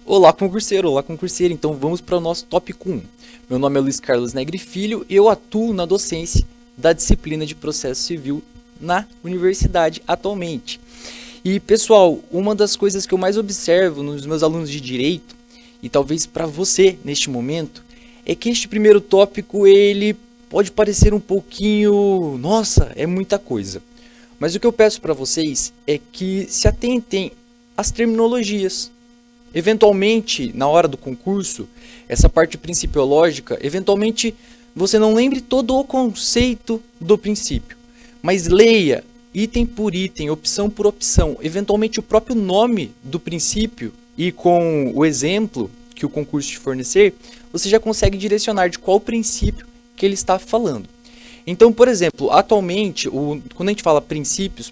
Olá concurseiro, então vamos para o nosso tópico 1. Meu nome é Luiz Carlos Negri Filho e eu atuo na docência da disciplina de processo civil na universidade atualmente. E pessoal, uma das coisas que eu mais observo nos meus alunos de direito, e talvez para você neste momento, é que este primeiro tópico ele pode parecer um pouquinho, nossa, é muita coisa. Mas o que eu peço para vocês é que se atentem às terminologias. Eventualmente, na hora do concurso, essa parte principiológica, eventualmente você não lembre todo o conceito do princípio, mas leia item por item, opção por opção, eventualmente o próprio nome do princípio e com o exemplo que o concurso te fornecer, você já consegue direcionar de qual princípio que ele está falando. Então, por exemplo, atualmente, quando a gente fala princípios,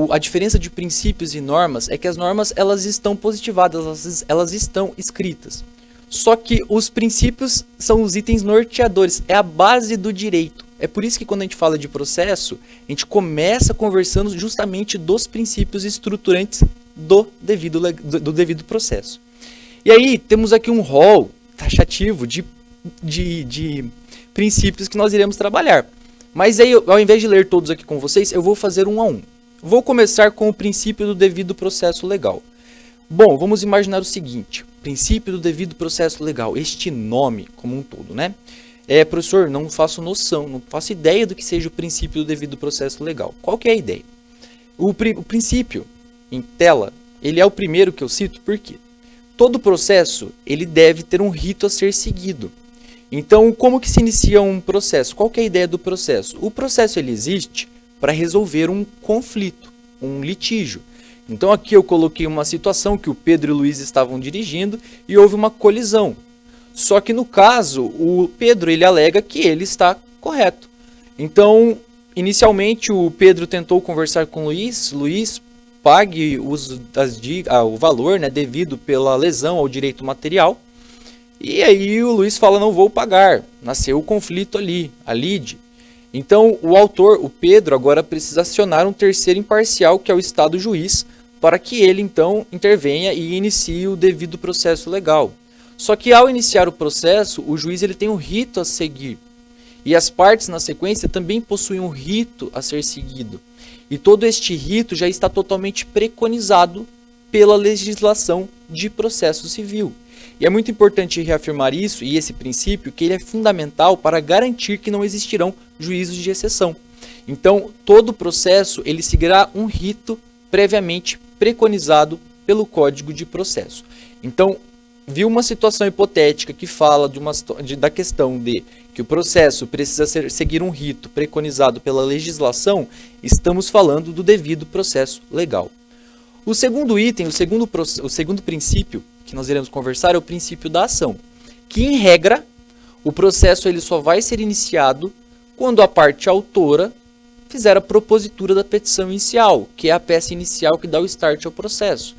a diferença de princípios e normas é que as normas elas estão positivadas, elas estão escritas. Só que os princípios são os itens norteadores, é a base do direito. É por isso que quando a gente fala de processo, a gente começa conversando justamente dos princípios estruturantes do devido processo. E aí temos aqui um rol taxativo de princípios que nós iremos trabalhar. Mas aí, ao invés de ler todos aqui com vocês, eu vou fazer um a um. Vou começar com o princípio do devido processo legal. Bom, vamos imaginar o seguinte, princípio do devido processo legal, este nome como um todo, né? Professor, não faço noção, não faço ideia do que seja o princípio do devido processo legal. Qual que é a ideia? O princípio, em tela, ele é o primeiro que eu cito, por quê? Todo processo, ele deve ter um rito a ser seguido. Então, como que se inicia um processo? Qual que é a ideia do processo? O processo ele existe para resolver um conflito, um litígio. Então aqui eu coloquei uma situação que o Pedro e o Luiz estavam dirigindo e houve uma colisão. Só que no caso, o Pedro ele alega que ele está correto. Então, inicialmente o Pedro tentou conversar com o Luiz pague o valor, né, devido pela lesão ao direito material. E aí o Luiz fala, não vou pagar. Nasceu o conflito ali, a lide. Então o autor, o Pedro, agora precisa acionar um terceiro imparcial, que é o Estado juiz, para que ele então intervenha e inicie o devido processo legal. Só que ao iniciar o processo, o juiz ele tem um rito a seguir. E as partes na sequência também possuem um rito a ser seguido. E todo este rito já está totalmente preconizado pela legislação de processo civil. E é muito importante reafirmar isso e esse princípio, que ele é fundamental para garantir que não existirão juízos de exceção. Então, todo processo ele seguirá um rito previamente preconizado pelo Código de Processo. Então, viu uma situação hipotética que fala da questão de que o processo precisa seguir um rito preconizado pela legislação, estamos falando do devido processo legal. O segundo item, o segundo princípio que nós iremos conversar é o princípio da ação, que em regra, o processo ele só vai ser iniciado quando a parte autora fizer a propositura da petição inicial, que é a peça inicial que dá o start ao processo.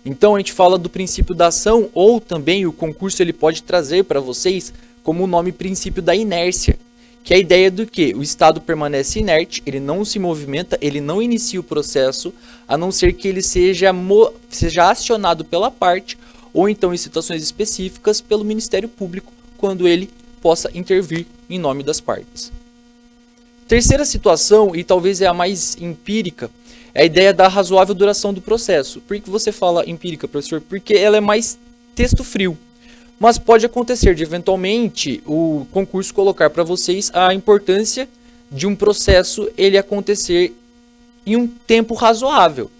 Então a gente fala do princípio da ação, ou também o concurso ele pode trazer para vocês como o nome princípio da inércia, que é a ideia do que o Estado permanece inerte, ele não se movimenta, ele não inicia o processo, a não ser que ele seja acionado pela parte, ou então em situações específicas pelo Ministério Público, quando ele possa intervir em nome das partes. Terceira situação, e talvez é a mais empírica, é a ideia da razoável duração do processo. Por que você fala empírica, professor? Porque ela é mais texto frio. Mas pode acontecer de, eventualmente, o concurso colocar para vocês a importância de um processo ele acontecer em um tempo razoável.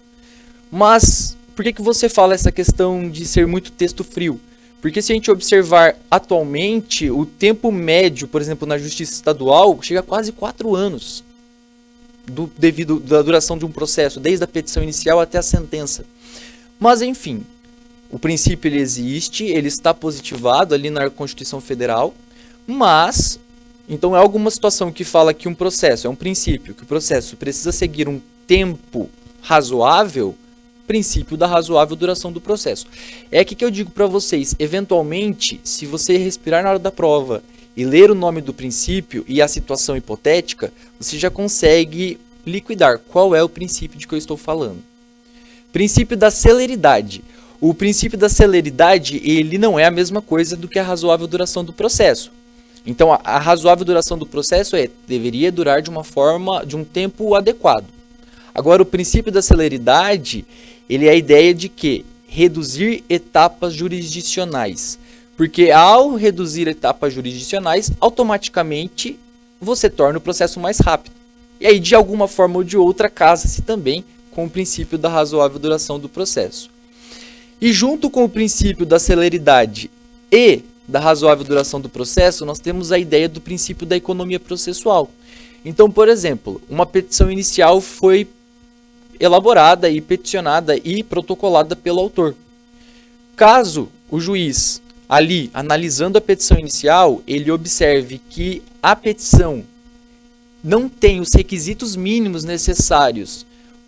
Mas por que você fala essa questão de ser muito texto frio? Porque se a gente observar atualmente, o tempo médio, por exemplo, na Justiça Estadual, chega a quase 4 anos devido da duração de um processo, desde a petição inicial até a sentença. Mas, enfim, o princípio ele existe, ele está positivado ali na Constituição Federal, mas, então é alguma situação que fala que um processo, é um princípio, que o processo precisa seguir um tempo razoável, princípio da razoável duração do processo. É aqui que eu digo para vocês, eventualmente, se você respirar na hora da prova e ler o nome do princípio e a situação hipotética, você já consegue liquidar qual é o princípio de que eu estou falando. Princípio da celeridade. O princípio da celeridade, ele não é a mesma coisa do que a razoável duração do processo. Então, a razoável duração do processo deveria durar de um tempo adequado. Agora, o princípio da celeridade, ele é a ideia de que reduzir etapas jurisdicionais. Porque ao reduzir etapas jurisdicionais, automaticamente você torna o processo mais rápido. E aí, de alguma forma ou de outra, casa-se também com o princípio da razoável duração do processo. E junto com o princípio da celeridade e da razoável duração do processo, nós temos a ideia do princípio da economia processual. Então, por exemplo, uma petição inicial foi elaborada e peticionada e protocolada pelo autor. Caso o juiz, ali, analisando a petição inicial, ele observe que a petição não tem os requisitos mínimos necessários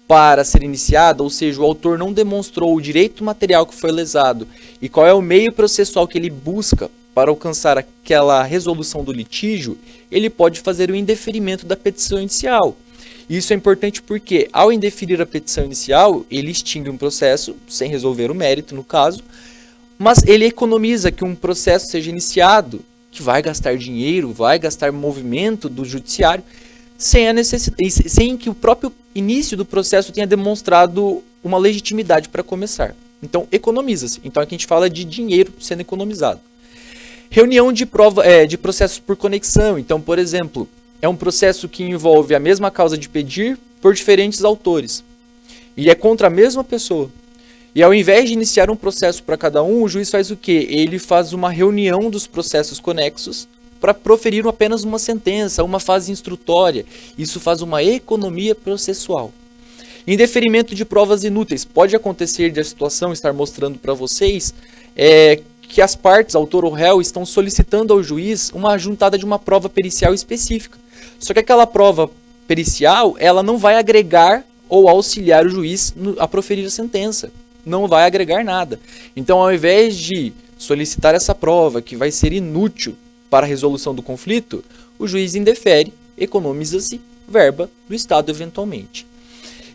para ser iniciada, ou seja, o autor não demonstrou o direito material que foi lesado e qual é o meio processual que ele busca para alcançar aquela resolução do litígio, ele pode fazer o indeferimento da petição inicial. Isso é importante porque, ao indeferir a petição inicial, ele extingue um processo, sem resolver o mérito, no caso, mas ele economiza que um processo seja iniciado, que vai gastar dinheiro, vai gastar movimento do judiciário, sem que o próprio início do processo tenha demonstrado uma legitimidade para começar. Então, economiza-se. Então, aqui a gente fala de dinheiro sendo economizado. Reunião de processos por conexão. Então, por exemplo, é um processo que envolve a mesma causa de pedir por diferentes autores. E é contra a mesma pessoa. E ao invés de iniciar um processo para cada um, o juiz faz o quê? Ele faz uma reunião dos processos conexos para proferir apenas uma sentença, uma fase instrutória. Isso faz uma economia processual. Indeferimento de provas inúteis. Pode acontecer de a situação estar mostrando para vocês que as partes, autor ou réu, estão solicitando ao juiz uma juntada de uma prova pericial específica. Só que aquela prova pericial, ela não vai agregar ou auxiliar o juiz a proferir a sentença. Não vai agregar nada. Então, ao invés de solicitar essa prova, que vai ser inútil para a resolução do conflito, o juiz indefere, economiza-se verba do Estado eventualmente.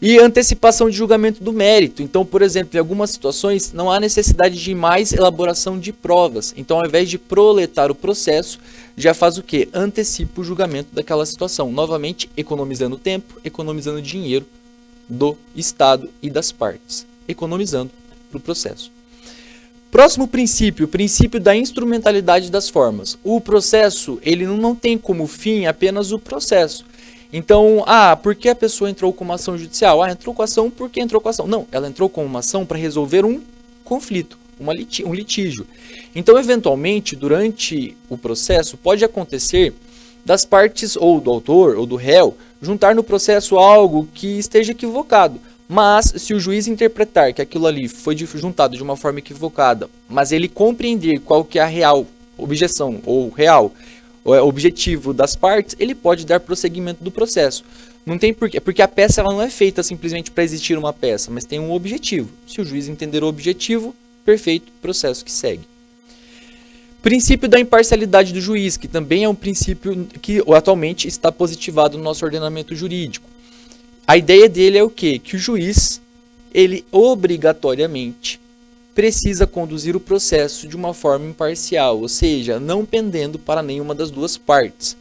E antecipação de julgamento do mérito. Então, por exemplo, em algumas situações não há necessidade de mais elaboração de provas. Então, ao invés de proletar o processo, já faz o quê? Antecipa o julgamento daquela situação. Novamente, economizando tempo, economizando dinheiro do Estado e das partes. Economizando para o processo. Próximo princípio, o princípio da instrumentalidade das formas. O processo, ele não tem como fim apenas o processo. Então, por que a pessoa entrou com uma ação judicial? Entrou com ação porque entrou com ação. Não, ela entrou com uma ação para resolver um conflito, um litígio. Então, eventualmente, durante o processo, pode acontecer das partes, ou do autor, ou do réu, juntar no processo algo que esteja equivocado. Mas, se o juiz interpretar que aquilo ali foi juntado de uma forma equivocada, mas ele compreender qual que é a real objeção, ou real objetivo das partes, ele pode dar prosseguimento do processo. Não tem porquê, porque a peça ela não é feita simplesmente para existir uma peça, mas tem um objetivo. Se o juiz entender o objetivo, perfeito, processo que segue. Princípio da imparcialidade do juiz, que também é um princípio que atualmente está positivado no nosso ordenamento jurídico. A ideia dele é o quê? Que o juiz, ele obrigatoriamente precisa conduzir o processo de uma forma imparcial, ou seja, não pendendo para nenhuma das duas partes.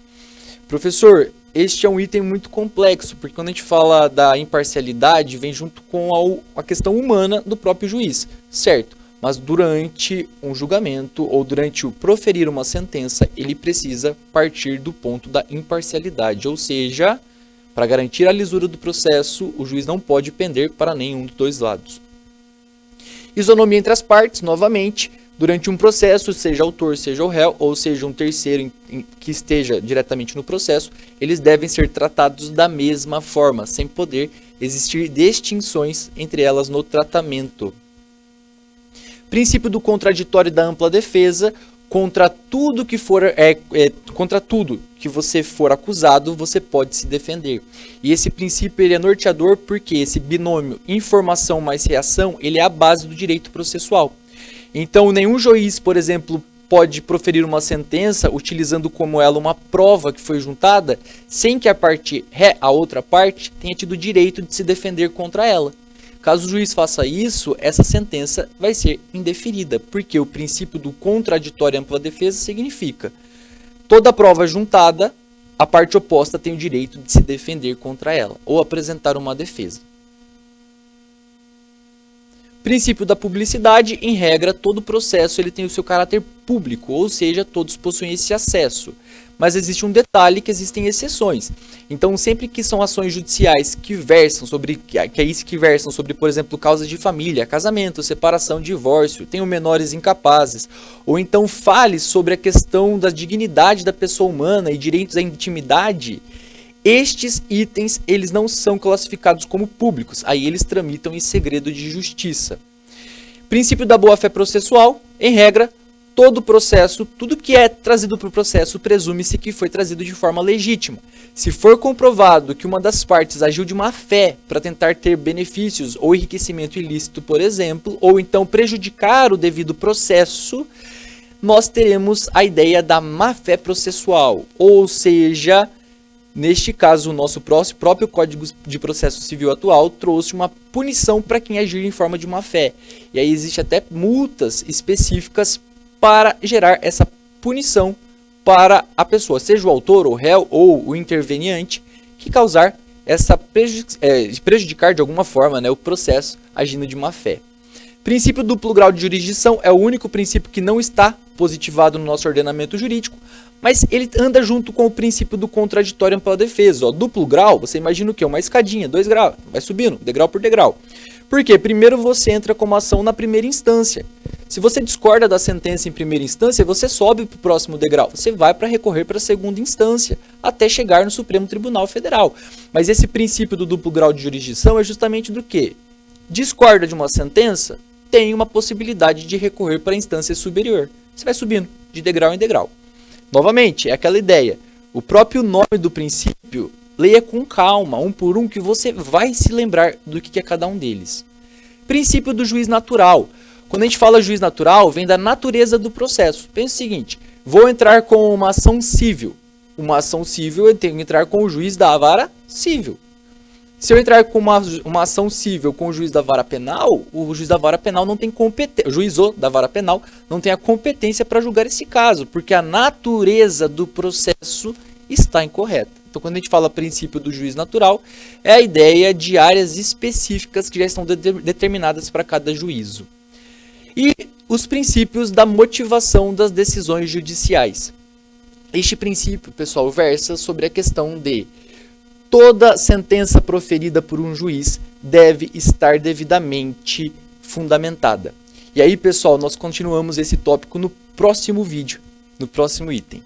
Professor, este é um item muito complexo, porque quando a gente fala da imparcialidade, vem junto com a questão humana do próprio juiz, certo? Mas durante um julgamento ou durante o proferir uma sentença, ele precisa partir do ponto da imparcialidade, ou seja, para garantir a lisura do processo, o juiz não pode pender para nenhum dos dois lados. Isonomia entre as partes, novamente, durante um processo, seja autor, seja o réu, ou seja um terceiro que esteja diretamente no processo, eles devem ser tratados da mesma forma, sem poder existir distinções entre elas no tratamento. Princípio do contraditório e da ampla defesa. Contra tudo que você for acusado, você pode se defender. E esse princípio ele é norteador porque esse binômio informação mais reação, ele é a base do direito processual. Então, nenhum juiz, por exemplo, pode proferir uma sentença utilizando como ela uma prova que foi juntada, sem que a outra parte, tenha tido o direito de se defender contra ela. Caso o juiz faça isso, essa sentença vai ser indeferida, porque o princípio do contraditório e ampla defesa significa toda prova juntada, a parte oposta tem o direito de se defender contra ela, ou apresentar uma defesa. Princípio da publicidade, em regra, todo processo ele tem o seu caráter público, ou seja, todos possuem esse acesso. Mas existe um detalhe que existem exceções. Então, sempre que são ações judiciais que versam sobre, por exemplo, causas de família, casamento, separação, divórcio, tenham menores incapazes, ou então fale sobre a questão da dignidade da pessoa humana e direitos à intimidade, estes itens eles não são classificados como públicos, aí eles tramitam em segredo de justiça. Princípio da boa-fé processual, em regra, todo processo, tudo que é trazido para o processo, presume-se que foi trazido de forma legítima. Se for comprovado que uma das partes agiu de má fé para tentar ter benefícios ou enriquecimento ilícito, por exemplo, ou então prejudicar o devido processo, nós teremos a ideia da má-fé processual, ou seja, neste caso, o nosso próprio Código de Processo Civil atual trouxe uma punição para quem agir em forma de má-fé. E aí existe até multas específicas para gerar essa punição para a pessoa, seja o autor, o réu ou o interveniente, que causar essa prejudicar de alguma forma, né, o processo agindo de má fé. Princípio duplo grau de jurisdição é o único princípio que não está positivado no nosso ordenamento jurídico, mas ele anda junto com o princípio do contraditório ampla defesa. Ó, duplo grau, você imagina o quê? Uma escadinha, 2 graus, vai subindo, degrau por degrau. Por quê? Primeiro você entra como ação na primeira instância. Se você discorda da sentença em primeira instância, você sobe para o próximo degrau. Você vai para recorrer para a segunda instância, até chegar no Supremo Tribunal Federal. Mas esse princípio do duplo grau de jurisdição é justamente do quê? Discorda de uma sentença, tem uma possibilidade de recorrer para a instância superior. Você vai subindo de degrau em degrau. Novamente, é aquela ideia. O próprio nome do princípio, leia com calma, um por um, que você vai se lembrar do que é cada um deles. Princípio do juiz natural. Quando a gente fala juiz natural, vem da natureza do processo. Pensa o seguinte, vou entrar com uma ação civil. Uma ação civil, eu tenho que entrar com o juiz da vara civil. Se eu entrar com uma ação civil com o juiz da vara penal, o juiz da vara penal não tem competência, o juizô da vara penal não tem a competência para julgar esse caso, porque a natureza do processo está incorreta. Então, quando a gente fala princípio do juiz natural, é a ideia de áreas específicas que já estão determinadas para cada juízo. E os princípios da motivação das decisões judiciais. Este princípio, pessoal, versa sobre a questão de toda sentença proferida por um juiz deve estar devidamente fundamentada. E aí, pessoal, nós continuamos esse tópico no próximo vídeo, no próximo item.